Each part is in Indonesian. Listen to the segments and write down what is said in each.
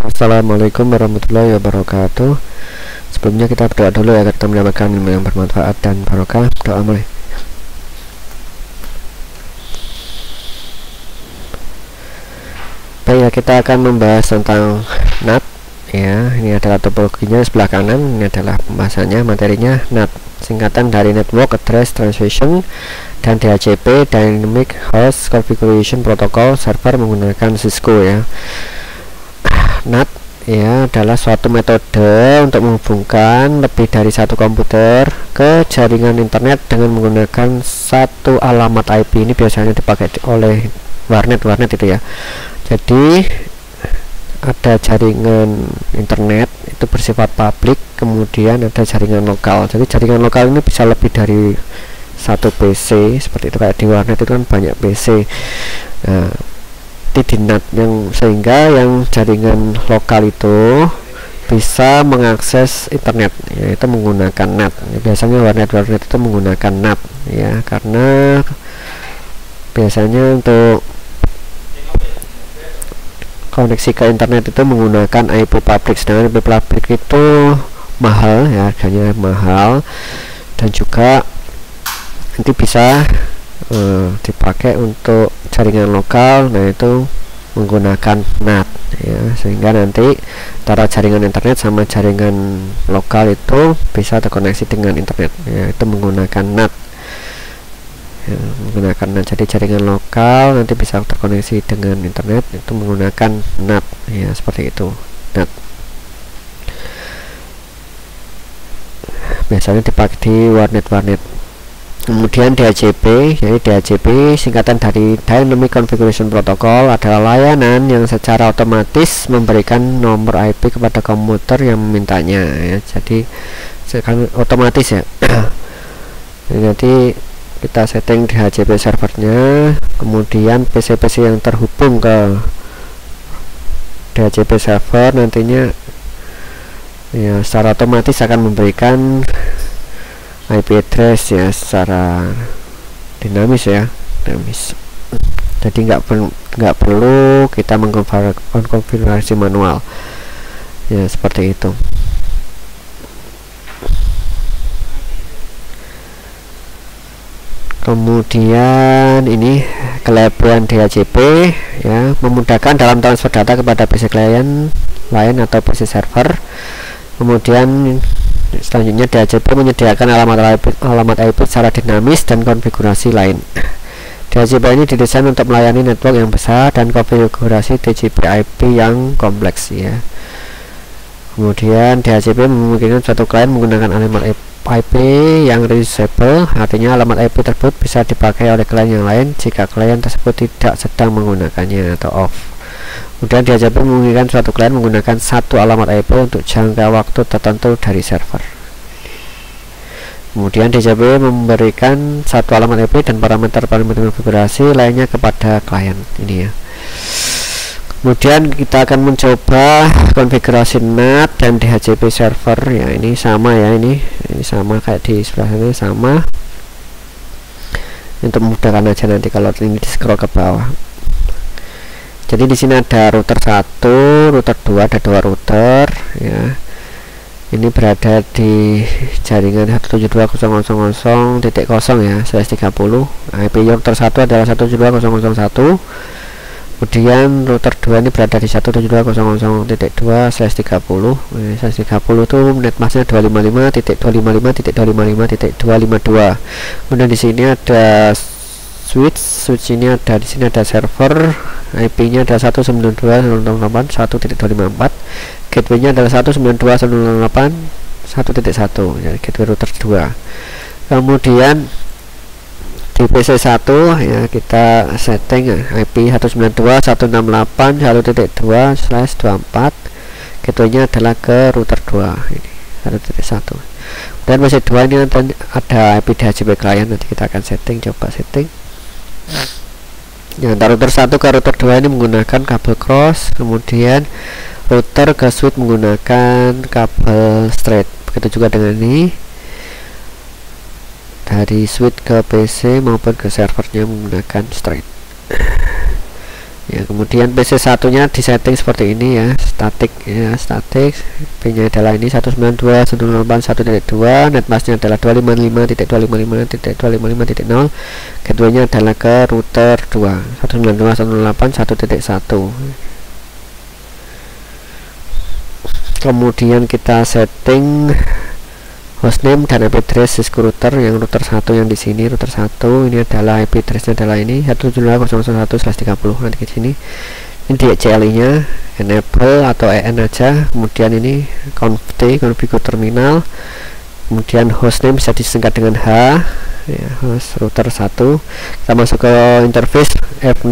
Assalamualaikum warahmatullahi wabarakatuh. Sebelumnya kita berdoa dulu agar kita mendapatkan ilmu yang bermanfaat dan barokah. Doa mulai. Baik ya, kita akan membahas tentang NAT ya. Ini adalah topologinya sebelah kanan. Ini adalah pembahasannya, materinya NAT, singkatan dari Network Address Transmission dan DHCP, Dynamic Host Configuration Protocol Server, menggunakan Cisco ya. NAT ya adalah suatu metode untuk menghubungkan lebih dari satu komputer ke jaringan internet dengan menggunakan satu alamat IP. Ini biasanya dipakai oleh warnet itu ya. Jadi ada jaringan internet itu bersifat publik, kemudian ada jaringan lokal. Jadi jaringan lokal ini bisa lebih dari satu PC, seperti itu. Kayak di warnet itu kan banyak PC. Nah, di NAT yang sehingga yang jaringan lokal itu bisa mengakses internet, yaitu menggunakan NAT. Biasanya warnet itu menggunakan NAT ya, karena biasanya untuk koneksi ke internet itu menggunakan IP public, sedangkan IP public itu mahal ya, harganya mahal, dan juga nanti bisa dipakai untuk jaringan lokal. Nah, itu menggunakan NAT ya, sehingga nanti antara jaringan internet sama jaringan lokal itu bisa terkoneksi dengan internet ya, itu menggunakan NAT ya, menggunakan NAT. Jadi jaringan lokal nanti bisa terkoneksi dengan internet, itu menggunakan NAT ya, seperti itu. NAT biasanya dipakai di warnet. Kemudian DHCP, jadi DHCP singkatan dari Dynamic Configuration Protocol, adalah layanan yang secara otomatis memberikan nomor IP kepada komputer yang memintanya ya. Jadi sekarang otomatis ya. Jadi kita setting DHCP servernya, kemudian PC-PC yang terhubung ke DHCP server nantinya ya secara otomatis akan memberikan IP address ya secara dinamis ya, jadi nggak perlu kita mengkonfigurasi manual ya, seperti itu. Kemudian ini kelebihan DHCP ya, memudahkan dalam transfer data kepada PC klien lain atau PC server. Kemudian selanjutnya DHCP menyediakan alamat IP secara dinamis dan konfigurasi lain. DHCP ini didesain untuk melayani network yang besar dan konfigurasi TCP IP yang kompleks ya. Kemudian DHCP memungkinkan suatu klien menggunakan alamat IP yang reusable, artinya alamat IP tersebut bisa dipakai oleh klien yang lain jika klien tersebut tidak sedang menggunakannya atau off. Kemudian DHCP memungkinkan suatu klien menggunakan satu alamat IP untuk jangka waktu tertentu dari server. Kemudian DHCP memberikan satu alamat IP dan parameter konfigurasi lainnya kepada klien ini ya. Kemudian kita akan mencoba konfigurasi NAT dan DHCP server ya. Ini sama ya, ini sama kayak di sebelah sini, sama. Untuk memudahkan aja nanti kalau ini di scroll ke bawah. Jadi di sini ada router 1, router 2, ada dua router ya. Ini berada di jaringan 172.168.0.0 ya, /30. IP router 1 adalah 172.168.0.1. Kemudian router 2 ini berada di 172.168.2/30. /30 itu netmasknya 255.255.255.252. Kemudian di sini ada switch ini ada, di sini ada server, IP-nya ada 192.168.1.254, gateway-nya adalah 192.168.1.1 ya, gateway router 2. Kemudian di PC 1 ya, kita setting IP 192.168.1.2/24, gateway-nya adalah ke router 2 ini 1.1. Dan PC 2 ini ada IP DHCP client, nanti kita akan setting, coba setting. Ya, antara router 1 ke router 2 ini menggunakan kabel cross, kemudian router ke switch menggunakan kabel straight. Begitu juga dengan ini, dari switch ke PC maupun ke servernya menggunakan straight ya. Kemudian PC satunya disetting seperti ini ya, static ya, static. P-nya adalah ini 192.168.1.2, netmasknya adalah 255.255.255.0, gateway-nya adalah ke router 2 192.168.1.1. Kemudian kita setting hostname dan IP address Cisco router, yang router 1 yang di sini, router 1 ini adalah IP addressnya adalah ini 172.0.1/30. nanti ke sini ini di CLI-nya enable atau EN aja, kemudian ini conft configure terminal, kemudian hostname bisa disingkat dengan H ya, host router 1. Kita masuk ke interface F00,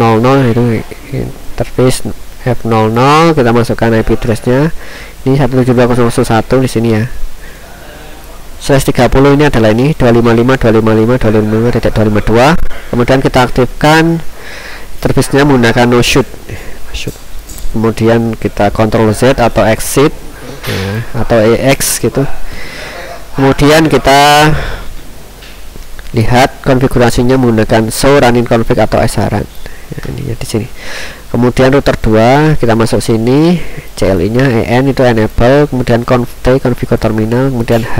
itu interface F00, kita masukkan IP addressnya ini 172.0.1 di sini ya. /30 ini adalah ini 255.255.255.252. Kemudian kita aktifkan interface-nya menggunakan no shoot. Kemudian kita Ctrl Z atau exit ya, atau EX gitu. Kemudian kita lihat konfigurasinya menggunakan show running config atau SRun ya, ini ya di sini. Kemudian router 2 kita masuk sini, CLI-nya EN itu enable, kemudian conft configure terminal, kemudian H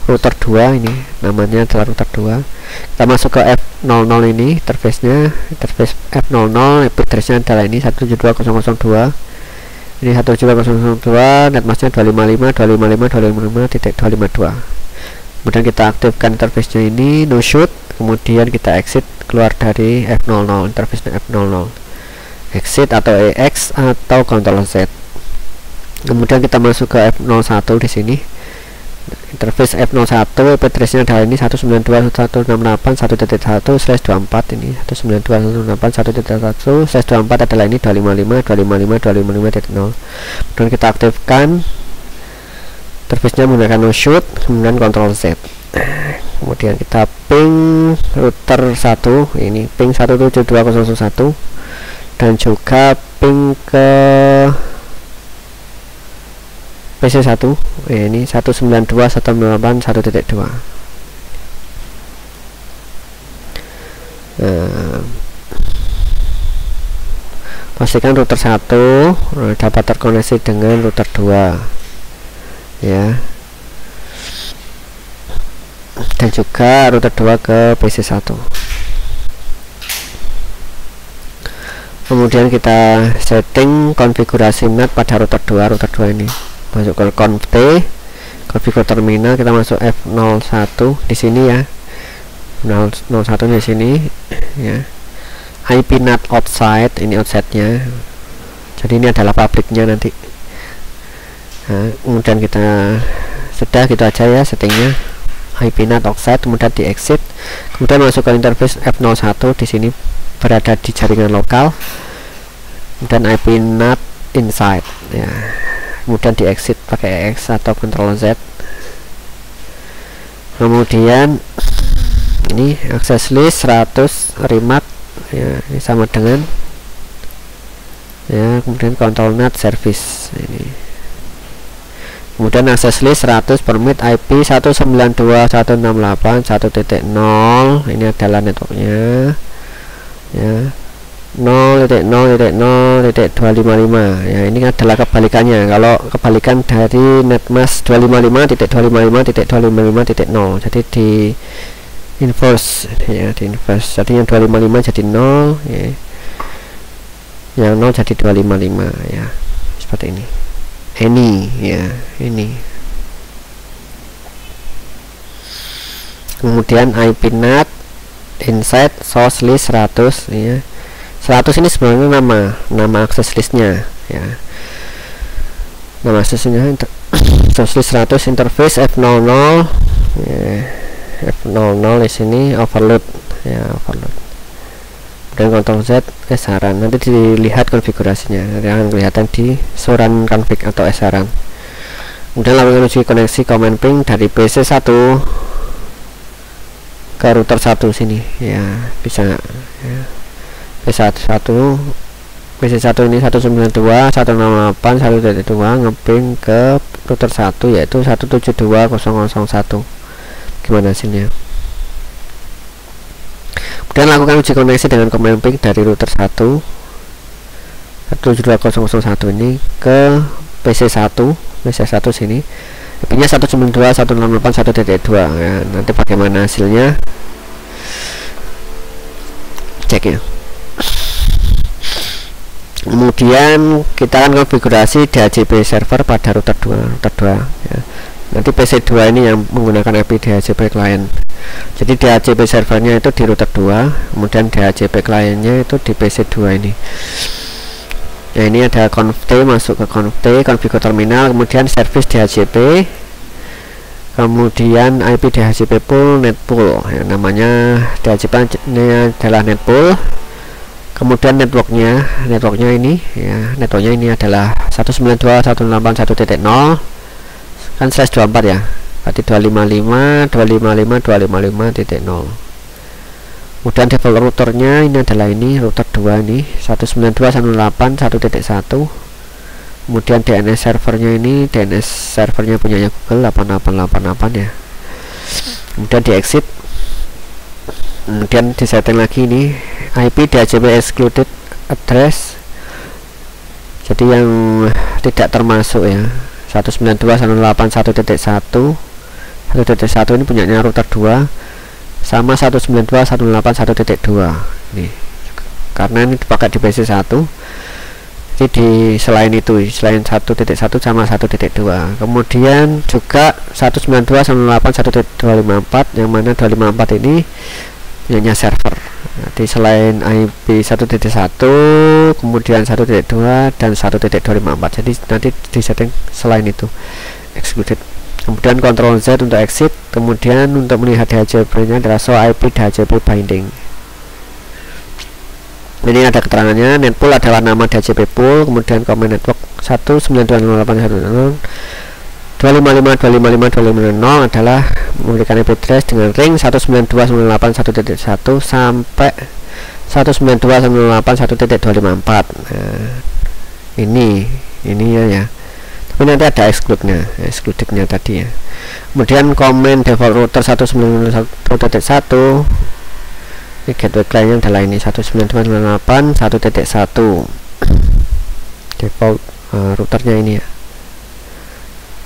router 2 ini namanya adalah router 2. Kita masuk ke F00 ini interface-nya, interface F00, IP address-nya adalah ini 172.0.0.2. Ini 172.0.0.2, netmasknya 255.255.255.252. Kemudian kita aktifkan interface-nya ini no shoot, kemudian kita exit keluar dari F00, interface-nya F00. Exit atau EX atau Ctrl Z. Kemudian kita masuk ke F01 di sini. Interface F01, IP address-nya adalah ini 192.168.1.1/24 ini 192.168.1.1/24 adalah ini 255.255.255.0. Kemudian kita aktifkan interface-nya menggunakan no shoot, kemudian Ctrl Z. Kemudian kita ping router 1 ini ping 172.0.1 dan juga ping ke PC 1 ini 192.168.1.2. Pastikan router 1 dapat terkoneksi dengan router 2 ya, dan juga router 2 ke PC 1. Kemudian kita setting konfigurasi NAT pada router 2 ini. Masuk ke conft configure terminal, kita masuk F01 di sini ya. 01 di sini ya. IP NAT outside, ini outside-nya. Jadi ini adalah pabriknya nanti. Nah, kemudian kita sudah gitu aja ya settingnya. IP NAT outside, kemudian di exit, kemudian masuk ke interface F01 di sini berada di jaringan lokal, dan IP NAT inside ya. Kemudian di exit pakai X atau Ctrl Z. Kemudian ini access list 100 remote ya, ini sama dengan ya, kemudian Ctrl NAT service ini. Kemudian access list 100 permit IP 192.168.1.0, ini adalah networknya ya, 0.0.0.255 ya, ini adalah kebalikannya. Kalau kebalikan dari netmask 255.255.255.0, jadi di inverse ya, di inverse. Jadi yang 255 jadi 0 ya, yang 0 jadi 255 ya, seperti ini. Ini ya, ini. Kemudian IP NAT inside source list 100 ya. 100 ini sebenarnya nama akses listnya ya, nama aksesnya source list 100 interface F00 ya, F00 di sini overload ya, overload. Kemudian Ctrl Z SRun, nanti dilihat konfigurasinya, nanti akan kelihatan di show-run config atau SRun. Kemudian lakukan uji koneksi command ping dari PC 1 ke router 1 sini ya, bisa ya. PC1 ini 192.168.1.2 ngeping ke router 1 yaitu 172.0.0.1. Gimana hasilnya? Kemudian lakukan uji koneksi dengan command ping dari router 1 172.0.1 ini ke PC1 sini, IP-nya 192.168.1.2 ya. Nanti bagaimana hasilnya cek ya. Kemudian kita akan konfigurasi DHCP server pada router 2 ya. Nanti PC2 ini yang menggunakan IP DHCP client. Jadi DHCP servernya itu di router 2, kemudian DHCP clientnya itu di PC2 ini. Ya, ini ada conft, masuk ke conft, configure terminal, kemudian service DHCP, kemudian IP DHCP pool, net pool ya, namanya DHCP ini adalah net pool. Kemudian networknya ini ya, networknya ini adalah 192.168.1.0 kan /24 ya, berarti 255.255.255.0. Kemudian default routernya ini adalah ini router 2 ini 192.168.1.1. kemudian DNS servernya ini DNS servernya punyanya Google 8888 ya. Kemudian di exit, kemudian disetting lagi ini IP DHCP excluded address, jadi yang tidak termasuk ya, 192.168.1.1 ini punyanya router 2 sama 192.168.1.2 nih, karena ini dipakai di PC1. Jadi di selain 1.1 sama 1.2, kemudian juga 192.168.1.254 yang mana 254 ini punyanya server. Jadi selain IP 1.1 kemudian 1.2 dan 1.254, jadi nanti disetting selain itu excluded. Kemudian Ctrl Z untuk exit, kemudian untuk melihat DHCP nya adalah show IP DHCP binding. Ini ada keterangannya, netpool adalah nama DHCP pool, kemudian command network 192.168.1.255.255.250 adalah memberikan IP address dengan ring 192.168.1.1 sampai 192.168.1.254. Nah, ini ya. Tapi nanti ada excludednya tadi ya. Kemudian command default router 192.1.1, gateway client adalah ini 192.168.1.1 default routernya ini ya.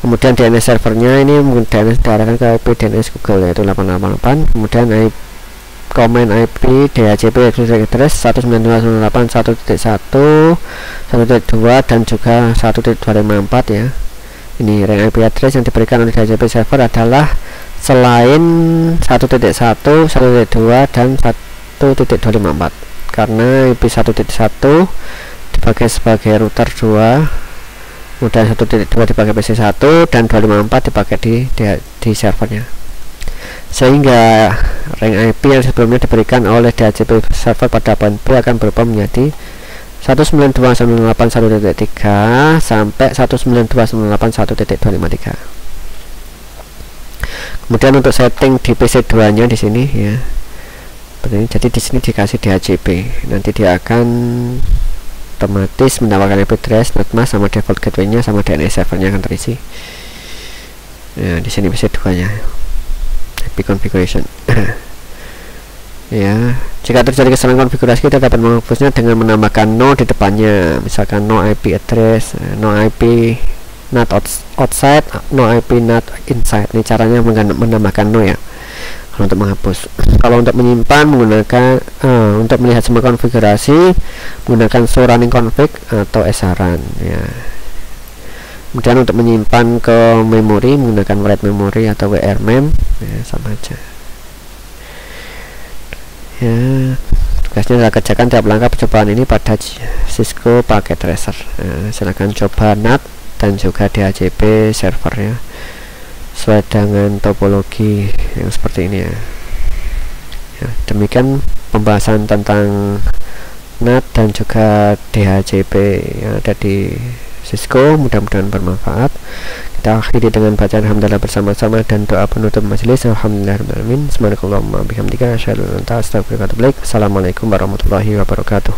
Kemudian DNS servernya ini mungkin DNS diarahkan ke IP DNS Google yaitu 888. Kemudian command IP DHCP address 192.168.1.1 1.2 dan juga 1.254 ya. Ini ring IP address yang diberikan oleh DHCP server adalah selain 1.1, 1.2 dan 1.254, karena IP 1.1 dipakai sebagai router 2, kemudian 1.2 dipakai PC1 dan 254 dipakai di servernya, sehingga ring IP yang sebelumnya diberikan oleh DHCP server pada poin B akan berubah menjadi 192.168.1.3 sampai 192.168.1.253. Kemudian untuk setting di PC2 nya di sini ya, jadi di sini dikasih DHCP, nanti dia akan otomatis menawarkan IP address, netmask sama default gateway nya sama DNS servernya akan terisi ya. Di sini PC2 nya IP configuration ya. Jika terjadi kesalahan konfigurasi, kita dapat menghapusnya dengan menambahkan no di depannya, misalkan no IP address, no IP not outside, no IP not inside. Ini caranya menambahkan no ya, kalau untuk menghapus. Kalau untuk menyimpan menggunakan untuk melihat semua konfigurasi menggunakan show running config atau srun ya. Kemudian untuk menyimpan ke memori menggunakan write memory atau wrmem ya, sama aja ya. Tugasnya adalah kerjakan tiap langkah percobaan ini pada Cisco Packet Tracer. Silahkan coba NAT dan juga DHCP servernya sesuai dengan topologi yang seperti ini ya. Demikian pembahasan tentang NAT dan juga DHCP yang ada di Cisco, mudah-mudahan bermanfaat. Kita akhiri dengan bacaan hamdalah bersama-sama dan doa penutup majelis. Alhamdulillahirabbil alamin. Subhanakallahumma bihamdika asyhadu an la ilaha illa anta astaghfiruka wa atubu ilaik. Assalamualaikum warahmatullahi wabarakatuh.